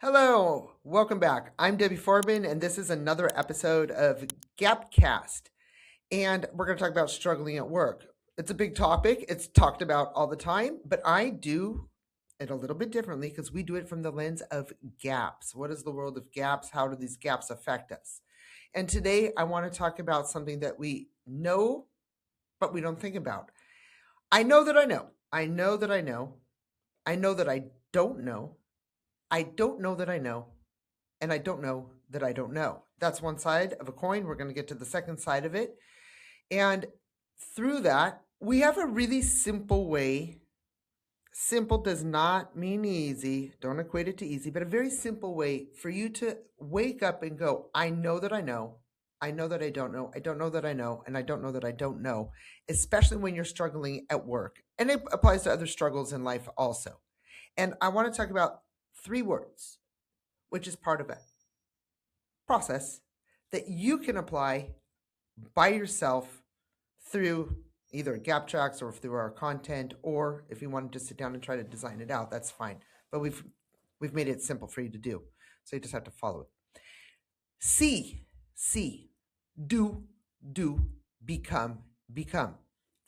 Hello, welcome back. I'm Debbie Forbin, and this is another episode of GAPCAST. And we're going to talk about struggling at work. It's a big topic, it's talked about all the time, but I do it a little bit differently because we do it from the lens of gaps. What is the world of gaps? How do these gaps affect us? And today I want to talk about something that we know, but we don't think about. I know that I know. I know that I know. I know that I don't know. I don't know that I know, and I don't know that I don't know. That's one side of a coin. We're going to get to the second side of it. And through that, we have a really simple way. Simple does not mean easy. Don't equate it to easy, but a very simple way for you to wake up and go, I know that I know. I know that I don't know. I don't know that I know. And I don't know that I don't know, especially when you're struggling at work. And it applies to other struggles in life also. And I want to talk about 3 words, which is part of a process that you can apply by yourself through either GAPTrax or through our content, or if you wanted to sit down and try to design it out, that's fine. But we've made it simple for you to do. So you just have to follow it. See, do, become.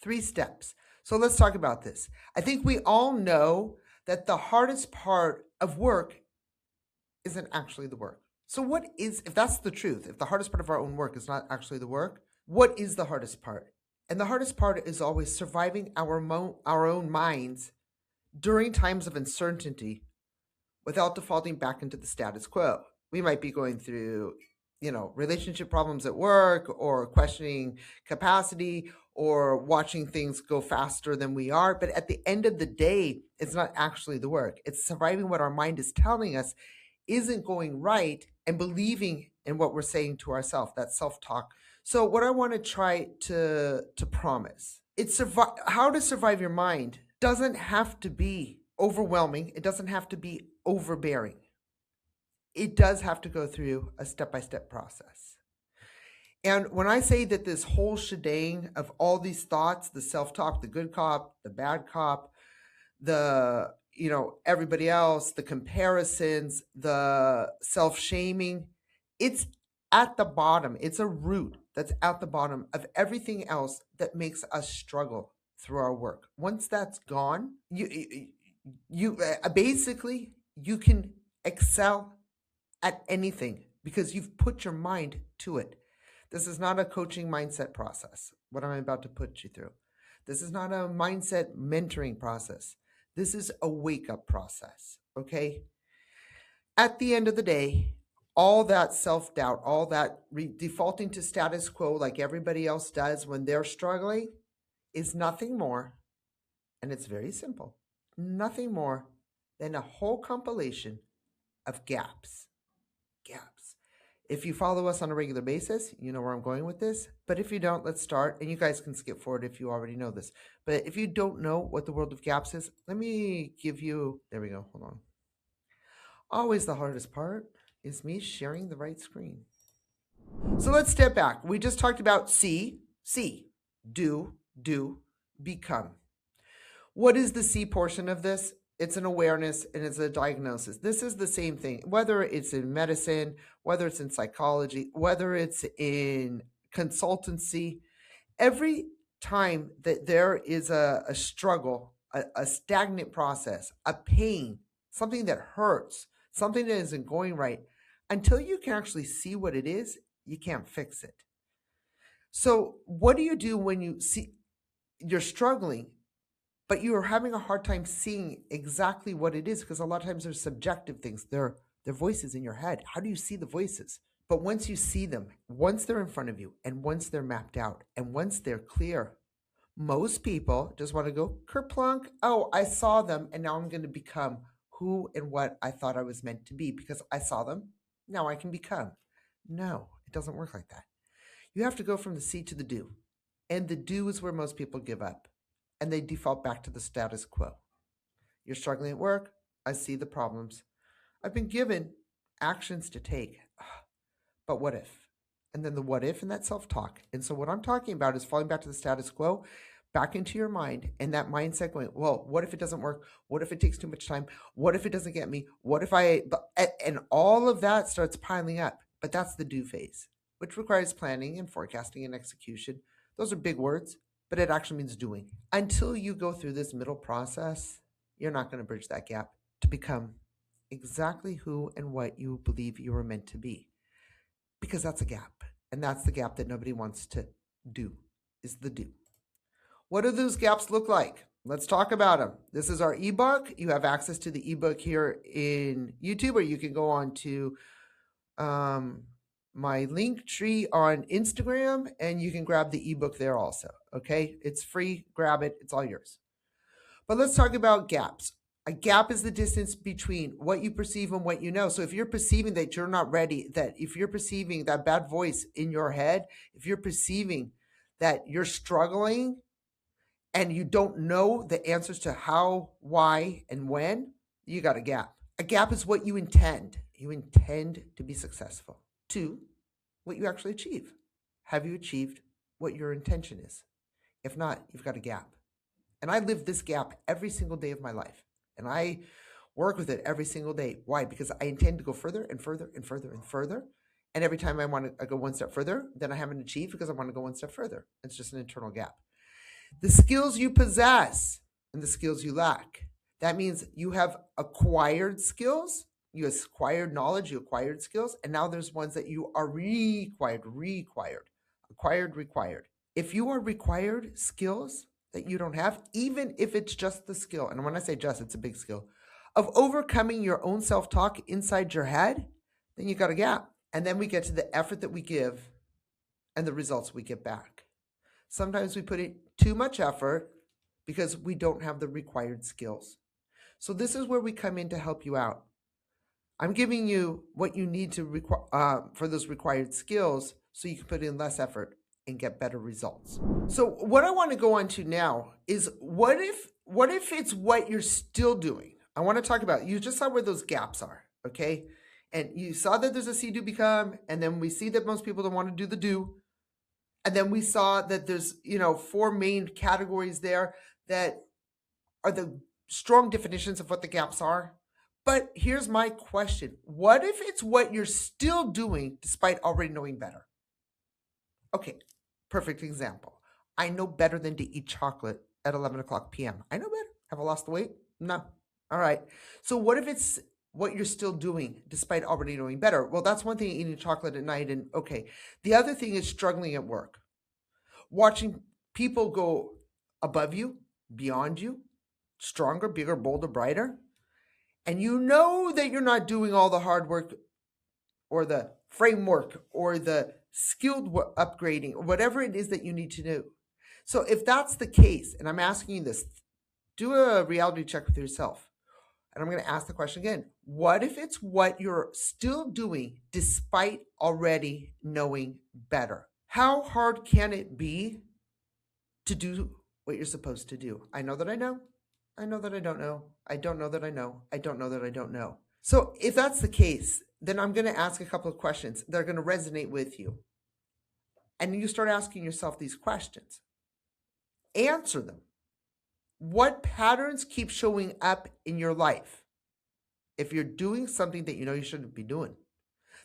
3 steps. So let's talk about this. I think we all know that the hardest part of work isn't actually the work. So what is, if that's the truth, if the hardest part of our own work is not actually the work, what is the hardest part? And the hardest part is always surviving our own minds during times of uncertainty without defaulting back into the status quo. We might be going through, relationship problems at work, or questioning capacity, or watching things go faster than we are. But at the end of the day, it's not actually the work. It's surviving what our mind is telling us isn't going right and believing in what we're saying to ourselves, that self-talk. So what I want to try to promise, it's how to survive your mind doesn't have to be overwhelming. It doesn't have to be overbearing. It does have to go through a step-by-step process. And when I say that this whole shebang of all these thoughts, the self-talk, the good cop, the bad cop, the everybody else, the comparisons, the self-shaming, it's at the bottom. It's a root that's at the bottom of everything else that makes us struggle through our work. Once that's gone, you basically you can excel at anything because you've put your mind to it. This is not a coaching mindset process, what I'm about to put you through. This is not a mindset mentoring process. This is a wake-up process, okay? At the end of the day, all that self-doubt, all that defaulting to status quo like everybody else does when they're struggling is nothing more, and it's very simple, nothing more than a whole compilation of gaps. If you follow us on a regular basis, you know where I'm going with this. But if you don't, let's start. And you guys can skip forward if you already know this. But if you don't know what the world of gaps is, let me give you, there we go, hold on. Always the hardest part is me sharing the right screen. So let's step back. We just talked about see, do, become. What is the C portion of this? It's an awareness and it's a diagnosis. This is the same thing, whether it's in medicine, whether it's in psychology, whether it's in consultancy. Every time that there is a struggle, a stagnant process, a pain, something that hurts, something that isn't going right, until you can actually see what it is, you can't fix it. So what do you do when you see you're struggling, but you are having a hard time seeing exactly what it is? Because a lot of times there's subjective things. They're voices in your head. How do you see the voices? But once you see them, once they're in front of you, and once they're mapped out, and once they're clear, most people just want to go kerplunk. Oh, I saw them, and now I'm going to become who and what I thought I was meant to be because I saw them. Now I can become. No, it doesn't work like that. You have to go from the see to the do. And the do is where most people give up. And they default back to the status quo. You're struggling at work. I see the problems. I've been given actions to take. But what if? And then the what if and that self-talk. And so what I'm talking about is falling back to the status quo, back into your mind and that mindset going, well, what if it doesn't work? What if it takes too much time? What if it doesn't get me? What if and all of that starts piling up. But that's the do phase, which requires planning and forecasting and execution. Those are big words, but it actually means doing. Until you go through this middle process, you're not going to bridge that gap to become exactly who and what you believe you were meant to be. Because that's a gap. And that's the gap that nobody wants to do, is the do. What do those gaps look like? Let's talk about them. This is our ebook. You have access to the ebook here in YouTube, or you can go on to my link tree on Instagram, and you can grab the ebook there also. Okay, it's free. Grab it. It's all yours. But let's talk about gaps. A gap is the distance between what you perceive and what you know. So if you're perceiving that you're not ready, that if you're perceiving that bad voice in your head, if you're perceiving that you're struggling and you don't know the answers to how, why, and when, you got a gap. A gap is what you intend. You intend to be successful. 2, what you actually achieve. Have you achieved what your intention is? If not, you've got a gap. And I live this gap every single day of my life. And I work with it every single day. Why? Because I intend to go further and further and further and further. And every time I want to go one step further, then I haven't achieved because I want to go one step further. It's just an internal gap. The skills you possess and the skills you lack. That means you have acquired skills, you acquired knowledge, you acquired skills, and now there's ones that you are required. If you are required skills that you don't have, even if it's just the skill, and when I say just, it's a big skill, of overcoming your own self-talk inside your head, then you got a gap. And then we get to the effort that we give and the results we get back. Sometimes we put in too much effort because we don't have the required skills. So this is where we come in to help you out. I'm giving you what you need to for those required skills so you can put in less effort and get better results. So what I want to go on to now is what if it's what you're still doing? I want to talk about, you just saw where those gaps are, okay? And you saw that there's a see, do, become, and then we see that most people don't want to do the do. And then we saw that there's, 4 main categories there that are the strong definitions of what the gaps are. But here's my question. What if it's what you're still doing despite already knowing better? Okay, perfect example. I know better than to eat chocolate at 11 o'clock p.m. I know better. Have I lost the weight? No. All right. So what if it's what you're still doing despite already knowing better? Well, that's one thing, eating chocolate at night. And okay. The other thing is struggling at work. Watching people go above you, beyond you, stronger, bigger, bolder, brighter. And you know that you're not doing all the hard work or the framework or the skilled upgrading or whatever it is that you need to do. So if that's the case, and I'm asking you this, do a reality check with yourself. And I'm going to ask the question again. What if it's what you're still doing despite already knowing better? How hard can it be to do what you're supposed to do? I know that I know. I know that I don't know. I don't know that I know. I don't know that I don't know. So if that's the case, then I'm going to ask a couple of questions that are going to resonate with you. And you start asking yourself these questions. Answer them. What patterns keep showing up in your life? If you're doing something that you know you shouldn't be doing,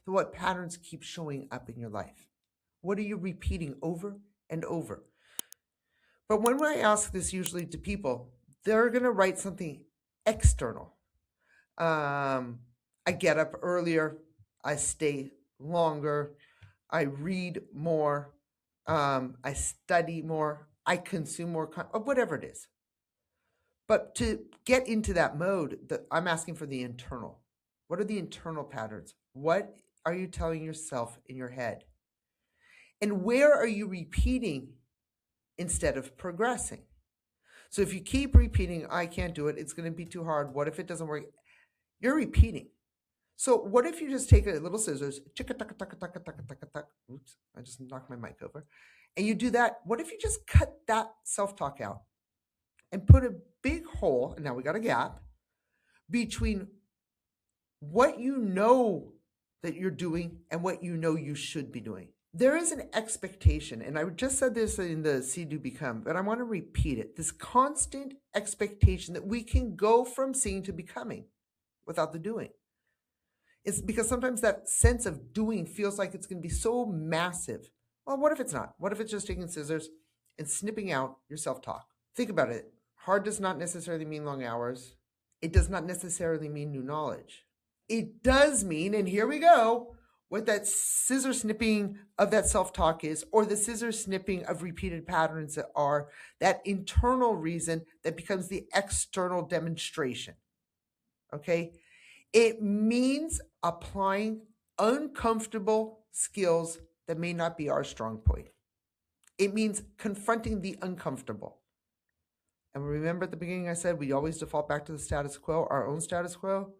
then what patterns keep showing up in your life? What are you repeating over and over? But when I ask this usually to people, they're going to write something external. I get up earlier. I stay longer. I read more. I study more. I consume more, whatever it is. But to get into that mode, I'm asking for the internal. What are the internal patterns? What are you telling yourself in your head? And where are you repeating instead of progressing? So if you keep repeating, I can't do it, it's going to be too hard, what if it doesn't work? You're repeating. So what if you just take a little scissors, oops, I just knocked my mic over, and you do that. What if you just cut that self-talk out and put a big hole, and now we got a gap, between what you know that you're doing and what you know you should be doing? there is an expectation, and I just said this in the See, Do, Become, but I want to repeat it. This constant expectation that we can go from seeing to becoming without the doing. It's because sometimes that sense of doing feels like it's going to be so massive. Well, what if it's not? What if it's just taking scissors and snipping out your self-talk? Think about it. Hard does not necessarily mean long hours. It does not necessarily mean new knowledge. It does mean, and here we go, what that scissor snipping of that self-talk is, or the scissor snipping of repeated patterns that are that internal reason that becomes the external demonstration. Okay? It means applying uncomfortable skills that may not be our strong point. It means confronting the uncomfortable. And remember at the beginning I said we always default back to the status quo, our own status quo,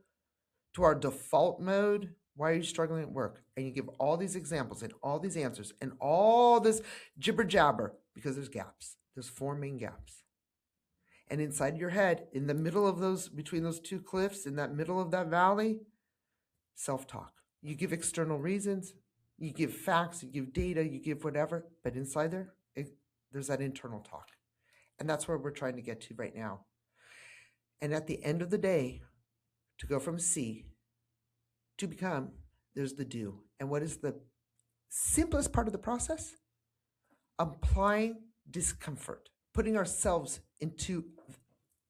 to our default mode. Why are you struggling at work? And you give all these examples and all these answers and all this jibber jabber because there's gaps. There's 4 main gaps. And inside your head, in the middle of those, between those 2 cliffs, in that middle of that valley, self-talk. You give external reasons, you give facts, you give data, you give whatever, but inside there, there's that internal talk. And that's where we're trying to get to right now. And at the end of the day, to go from see to become, there's the do. And what is the simplest part of the process? Applying discomfort, putting ourselves into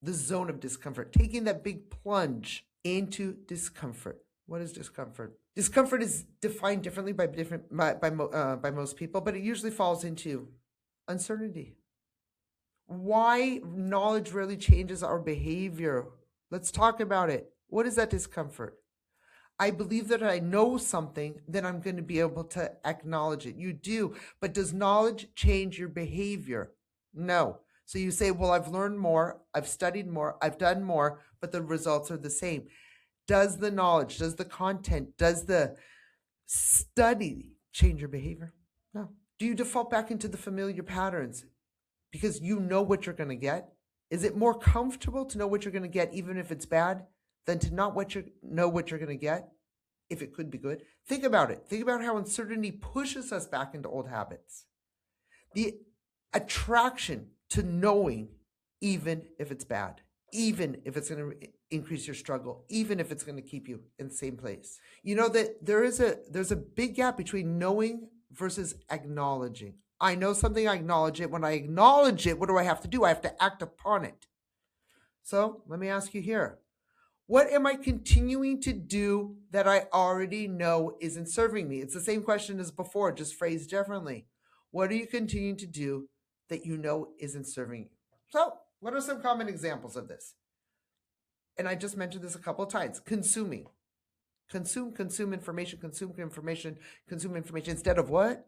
the zone of discomfort, taking that big plunge into discomfort. What is discomfort? Discomfort is defined differently by most people, but it usually falls into uncertainty. Why knowledge really changes our behavior? Let's talk about it. What is that discomfort? I believe that I know something, then I'm going to be able to acknowledge it. You do, but does knowledge change your behavior? No. So you say, well, I've learned more, I've studied more, I've done more, but the results are the same. Does the knowledge, does the content, does the study change your behavior? No. Do you default back into the familiar patterns because you know what you're going to get? Is it more comfortable to know what you're going to get even if it's bad than to not know what you're going to get if it could be good? Think about it. Think about how uncertainty pushes us back into old habits. The attraction to knowing, even if it's bad, even if it's going to increase your struggle, even if it's going to keep you in the same place. You know that there's a big gap between knowing versus acknowledging. I know something, I acknowledge it. When I acknowledge it, what do I have to do? I have to act upon it. So let me ask you here. What am I continuing to do that I already know isn't serving me? It's the same question as before, just phrased differently. What are you continuing to do that you know isn't serving you? So what are some common examples of this? And I just mentioned this a couple of times. Consuming. Consume information, consume information instead of what?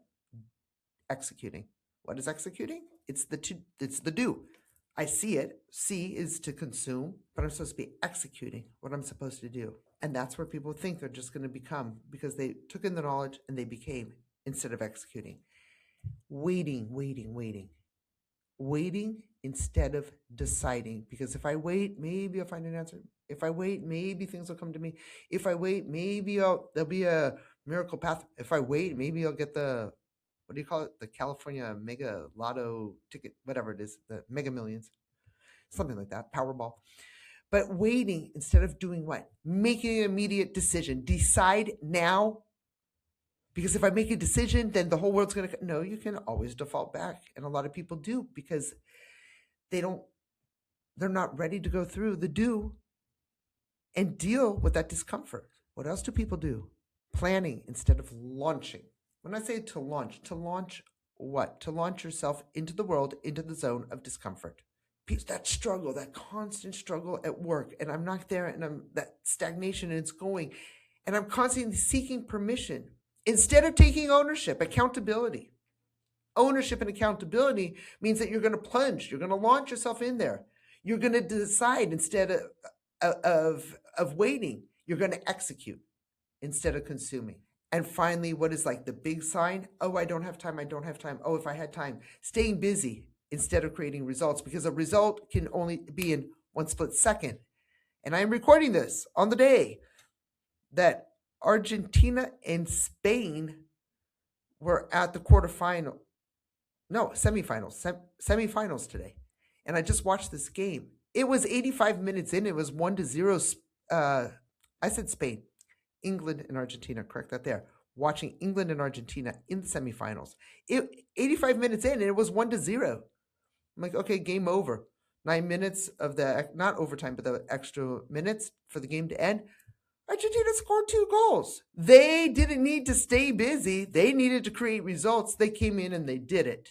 Executing. What is executing? It's the do. I see it. See is to consume, but I'm supposed to be executing what I'm supposed to do. And that's where people think they're just going to become because they took in the knowledge and they became instead of executing. Waiting instead of deciding. Because if I wait, maybe I'll find an answer. If I wait, maybe things will come to me. If I wait, maybe there'll be a miracle path. If I wait, maybe I'll get the, what do you call it? The California Mega Lotto ticket, whatever it is, the Mega Millions, something like that, Powerball. But waiting instead of doing what? Making an immediate decision. Decide now. Because if I make a decision, then the whole world's going to... No, you can always default back. And a lot of people do because they're not ready to go through the do and deal with that discomfort. What else do people do? Planning instead of launching. When I say to launch what? To launch yourself into the world, into the zone of discomfort. That struggle, that constant struggle at work, and I'm not there, and I'm that stagnation, and it's going, and I'm constantly seeking permission. Instead of taking ownership, accountability. Ownership and accountability means that you're going to plunge. You're going to launch yourself in there. You're going to decide instead of waiting. You're going to execute instead of consuming. And finally, what is like the big sign? Oh, I don't have time. Oh, if I had time. Staying busy instead of creating results, because a result can only be in one split second. And I'm recording this on the day that Argentina and Spain We're at the semifinals today. And I just watched this game. It was 85 minutes in. It was 1-0. I said Spain, England and Argentina. Correct that there. Watching England and Argentina in the semifinals. 85 minutes in, and it was 1-0. I'm like, okay, game over. 9 minutes of the, not overtime, but the extra minutes for the game to end. Argentina scored 2 goals. They didn't need to stay busy. They needed to create results. They came in and they did it.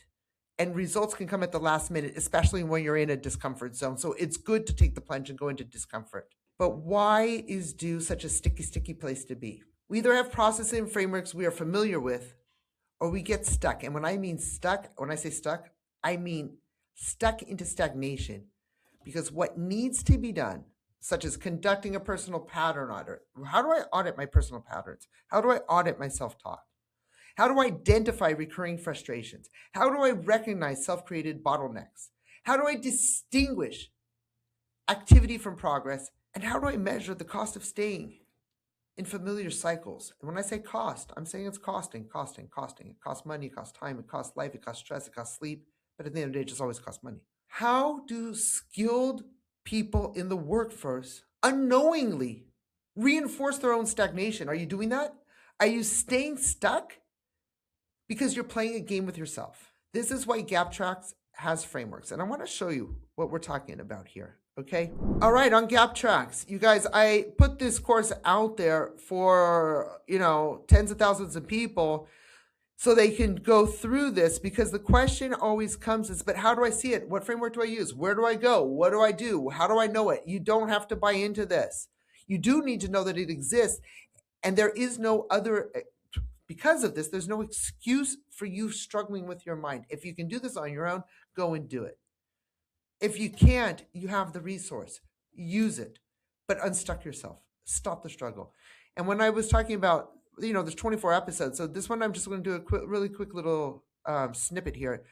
And results can come at the last minute, especially when you're in a discomfort zone. So it's good to take the plunge and go into discomfort. But why is do such a sticky place to be? We either have processes and frameworks we are familiar with, or we get stuck. And when I say stuck, I mean stuck into stagnation. Because what needs to be done, such as conducting a personal pattern audit. How do I audit my personal patterns? How do I audit my self-talk? How do I identify recurring frustrations? How do I recognize self-created bottlenecks? How do I distinguish activity from progress? And how do I measure the cost of staying in familiar cycles? And when I say cost, I'm saying it's costing. It costs money, it costs time, it costs life, it costs stress, it costs sleep. But at the end of the day, it just always costs money. How do skilled people in the workforce unknowingly reinforce their own stagnation? Are you doing that? Are you staying stuck? Because you're playing a game with yourself. This is why GAPTrax has frameworks. And I want to show you what we're talking about here. Okay. All right. On GAPTrax, you guys, I put this course out there for, tens of thousands of people so they can go through this, because the question always comes is, but how do I see it? What framework do I use? Where do I go? What do I do? How do I know it? You don't have to buy into this. You do need to know that it exists. And there is no other, because of this, there's no excuse for you struggling with your mind. If you can do this on your own, go and do it. If you can't, you have the resource. Use it, but unstuck yourself. Stop the struggle. And when I was talking about, there's 24 episodes. So this one, I'm just going to do a really quick little snippet here.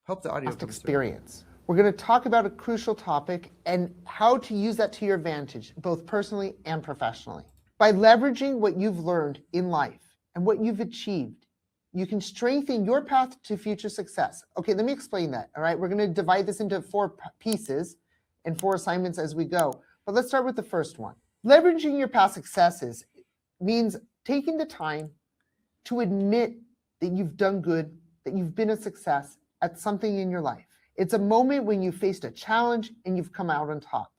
Hope the audio comes experience. We're going to talk about a crucial topic and how to use that to your advantage, both personally and professionally. By leveraging what you've learned in life and what you've achieved, you can strengthen your path to future success. Okay, let me explain that. All right, we're going to divide this into 4 pieces and 4 assignments as we go. But let's start with the first one. Leveraging your past successes means taking the time to admit that you've done good, that you've been a success at something in your life. It's a moment when you faced a challenge and you've come out on top.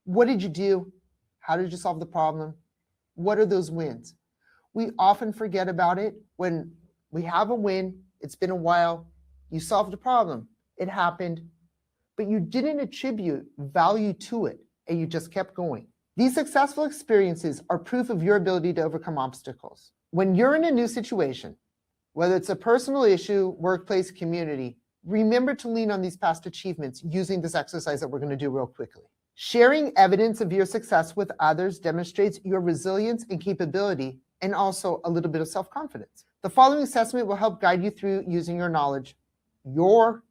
What did you do? How did you solve the problem? What are those wins? We often forget about it when we have a win. It's been a while. You solved a problem. It happened, but you didn't attribute value to it and you just kept going. These successful experiences are proof of your ability to overcome obstacles. When you're in a new situation, whether it's a personal issue, workplace, community, remember to lean on these past achievements using this exercise that we're going to do real quickly. Sharing evidence of your success with others demonstrates your resilience and capability, and also a little bit of self-confidence. The following assessment will help guide you through using your knowledge, not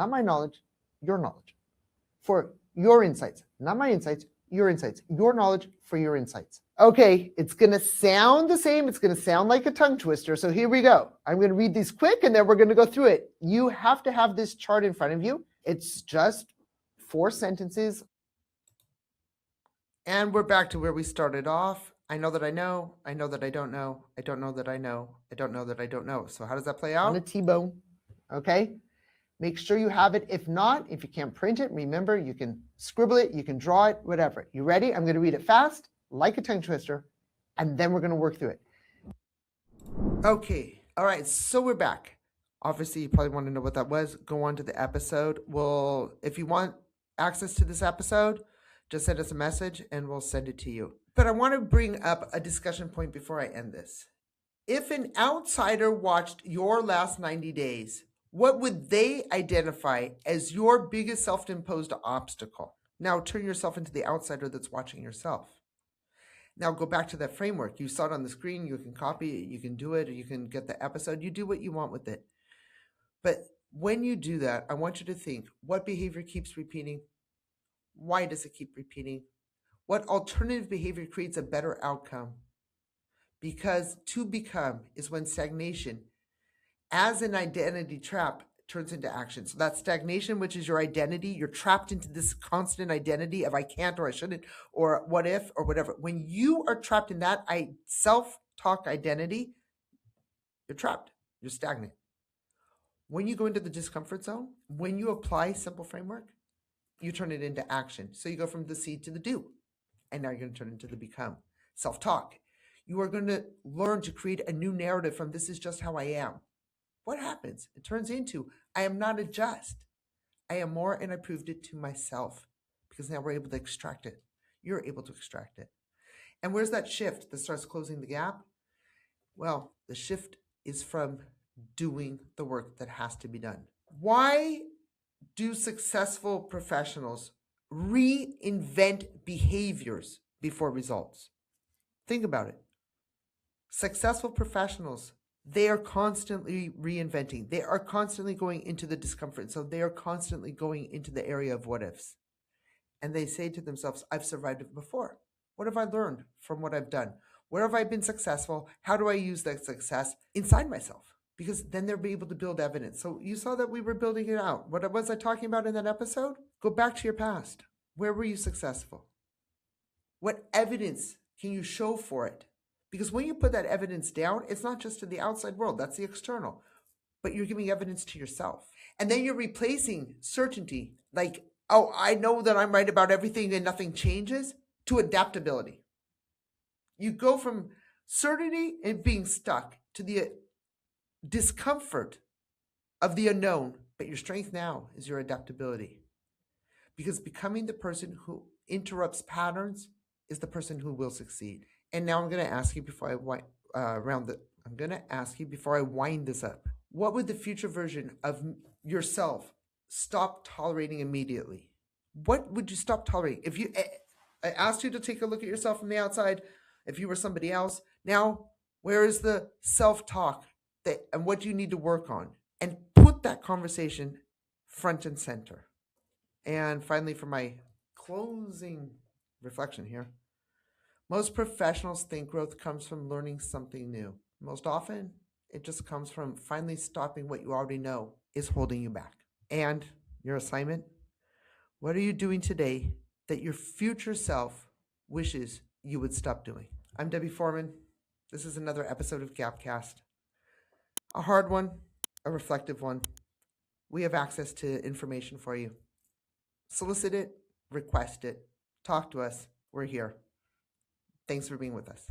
my knowledge, your knowledge, for your insights, not my insights, your insights, your knowledge for your insights. Okay, it's going to sound the same. It's going to sound like a tongue twister. So here we go. I'm going to read these quick and then we're going to go through it. You have to have this chart in front of you. It's just 4 sentences. And we're back to where we started off. I know that I know. I know that I don't know. I don't know that I know. I don't know that I don't know. So how does that play out? On a T-bone, okay? Make sure you have it. If not, if you can't print it, remember, you can scribble it, you can draw it, whatever. You ready? I'm going to read it fast, like a tongue twister, and then we're going to work through it. Okay. All right. So we're back. Obviously, you probably want to know what that was. Go on to the episode. If you want access to this episode, just send us a message and we'll send it to you. But I want to bring up a discussion point before I end this. If an outsider watched your last 90 days, what would they identify as your biggest self-imposed obstacle? Now turn yourself into the outsider that's watching yourself. Now go back to that framework. You saw it on the screen. You can copy it. You can do it. Or you can get the episode. You do what you want with it. But when you do that, I want you to think, what behavior keeps repeating? Why does it keep repeating? What alternative behavior creates a better outcome? because to become is when stagnation as an identity trap turns into action. So that stagnation, which is your identity, you're trapped into this constant identity of I can't or I shouldn't or what if or whatever. When you are trapped in that self-talk identity, you're trapped, you're stagnant. When you go into the discomfort zone, when you apply simple framework, you turn it into action. So you go from the see to the do, and now you're going to turn it into the become. Self-talk. You are going to learn to create a new narrative from this is just how I am. What happens? It turns into I am not a just. I am more, and I proved it to myself because now we're able to extract it. You're able to extract it. And where's that shift that starts closing the gap? Well, the shift is from doing the work that has to be done. Why do successful professionals reinvent behaviors before results? Think about it. Successful professionals, they are constantly reinventing. They are constantly going into the discomfort. So they are constantly going into the area of what ifs. And they say to themselves, I've survived it before. What have I learned from what I've done? Where have I been successful? How do I use that success inside myself? Because then they'll be able to build evidence. So you saw that we were building it out. What was I talking about in that episode? Go back to your past. Where were you successful? What evidence can you show for it? Because when you put that evidence down, it's not just to the outside world, that's the external, but you're giving evidence to yourself. And then you're replacing certainty, like, oh, I know that I'm right about everything and nothing changes, to adaptability. You go from certainty and being stuck to the discomfort of the unknown, but your strength now is your adaptability. Because becoming the person who interrupts patterns is the person who will succeed. And now I'm going to ask you before I wind this up. What would the future version of yourself stop tolerating immediately? What would you stop tolerating? If I asked you to take a look at yourself from the outside, if you were somebody else, now where is the self-talk and what do you need to work on? And put that conversation front and center. And finally, for my closing reflection here, most professionals think growth comes from learning something new. Most often, it just comes from finally stopping what you already know is holding you back. And your assignment, what are you doing today that your future self wishes you would stop doing? I'm Debbie Foreman. This is another episode of GAPCAST. A hard one, a reflective one. We have access to information for you. Solicit it, request it, talk to us. We're here. Thanks for being with us.